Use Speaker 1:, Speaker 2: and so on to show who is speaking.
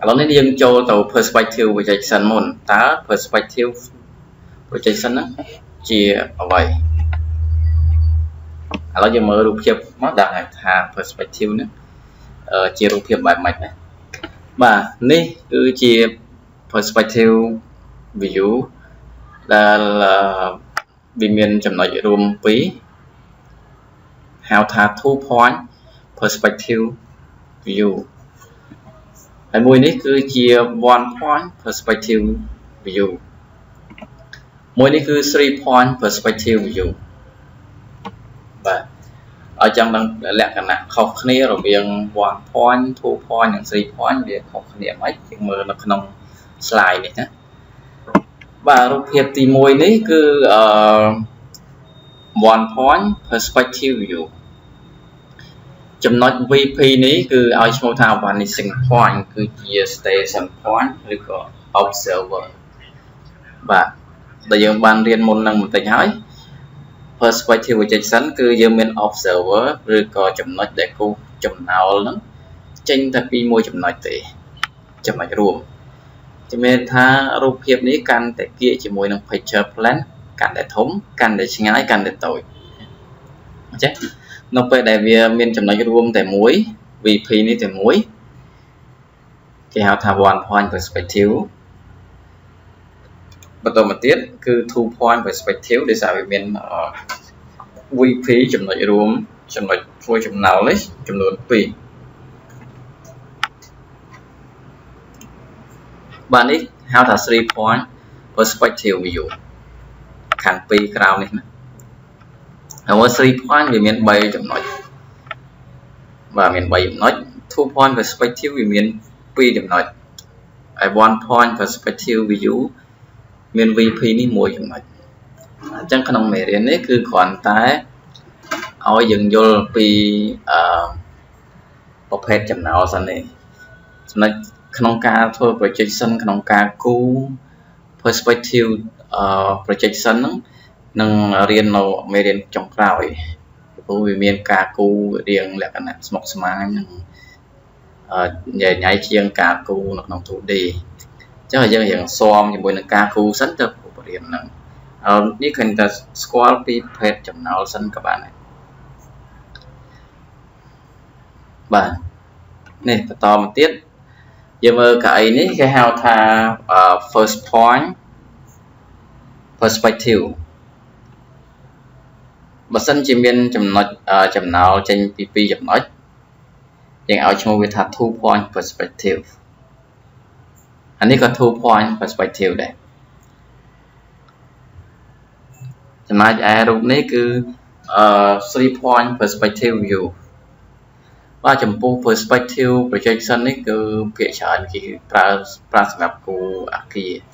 Speaker 1: ឥឡូវនេះយើងចូលទៅ perspective projection មុនតើ perspective projection ហ្នឹងជាអ្វីឥឡូវយើងមើលរូបភាពមកដឹងថា perspective ហ្នឹងជារូបភាពបែបម៉េចណាបាទនេះគឺជា perspective view ដែលវាមានចំណុចរួមពីរហៅថា two point perspective view ហើយមួយនេះគឺជា one point perspective view មួយនេះគឺ three point perspective view បាទឲ្យចង់ដឹងលក្ខណៈខុសគ្នារវាង one point two point និង three point វាខុសគ្នាមិនយើងមើលនៅក្នុង slide នេះណាបាទរូបភាពទី1នេះគឺone point perspective view ចំណុច VP នេះគឺឲ្យឈ្មោះថា vanishing point គឺជា station point ឬក៏ observer បាទដែលយើងបានរៀនមុននឹងបន្តិចហើយ perspective projection គឺយើងមាន observer ឬក៏ចំណុចដែលគូសចំណោលហ្នឹងចេញតែពីមួយចំណុចទេចំណុចរួមជំនឿថារូបភាពនេះកាន់តែគៀកជាមួយនឹង picture plane កាន់តែធំកាន់តែឆ្ងាយកាន់តែតូចអញ្ចឹងនៅពេលដែលវាមានចំណុចរួមតែមួយ VP នេះតែមួយគេហៅថា one point perspective បន្តមកទៀតគឺ two point perspective ដែលសារវាមាន VP ចំណុចរួមចំណុចធ្វើចំណោលនេះចំនួន2បាទនេះហៅថា three point perspective view ខាងពីរក្រោមនេះណាហើយ three point វាមាន3ចំណុចបាទមាន3ចំណុច two point perspective វាមាន2ចំណុចហើយ one point perspective view មាន VP នេះ1ចំណុចអញ្ចឹងក្នុងមេរៀននេះគឺគ្រាន់តែឲ្យយើងយល់ពីប្រភេទចំណោលសិនទេចំណុចក្នុងការធ្វើ projection ក្នុងការគូ perspective projection ហ្នឹងនឹងរៀននៅមេរៀនចុងក្រោយព្រោះវាមានការគូរៀងលក្ខណៈស្មុគស្មាញនិងញ៉ៃជាងការគូនៅក្នុង 2D អញ្ចឹងយើងរៀងស៊ាំជាមួយនឹងការគូសិនទៅបរិញ្ញាហ្នឹងនេះឃើញតែស្គាល់ពីប្រភេទចំណោលសិនក៏បានដែរបាទនេះបន្តមកទៀតយើងមើលកៅអីនេះគេហៅថា first point perspective បើសិនជាមានចំណុចចំណោលចេញពី2ចំណុចយើងឲ្យឈ្មោះវាថា two point perspective អានេះក៏ two point perspective ដែរចំណែកឯរូបនេះគឺthree point perspective view បាទចំពោះ perspective projection នេះគឺភាគច្រើនគេប្រើសម្រាប់គូអគារ